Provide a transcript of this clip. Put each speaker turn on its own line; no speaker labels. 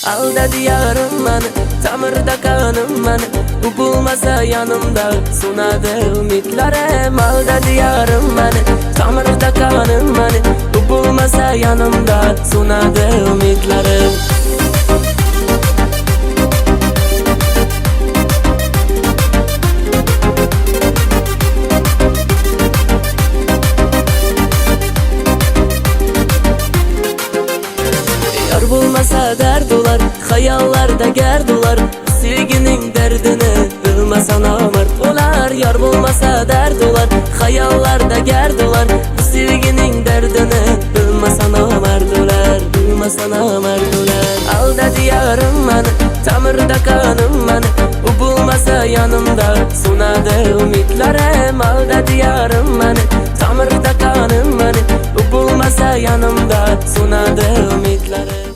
Aldadi yarim meni, tamirda qanim meni, u bo'lmasa yanimda so'nadi umidlarim. Aldadi yarim meni, tamirda qanim meni, u bo'lmasa yanimda so'nadi umidlarim. Yar bo'lmasa dard olar, xayollarda gard olar, sevgining dardini bilmasa nomard olar. Yar bo'lmasa dard olar, xayollarda gard olar, sevgining dardini bilmasa nomard olar, bilmasa nomard olar. Aldadi yarim meni, tamirda qanim meni, u bo'lmasa yanimda so'nadi umidlarim. Aldadi yarim meni, tamirda qanim meni, u bo'lmasa yanimda so'nadi umidlarim.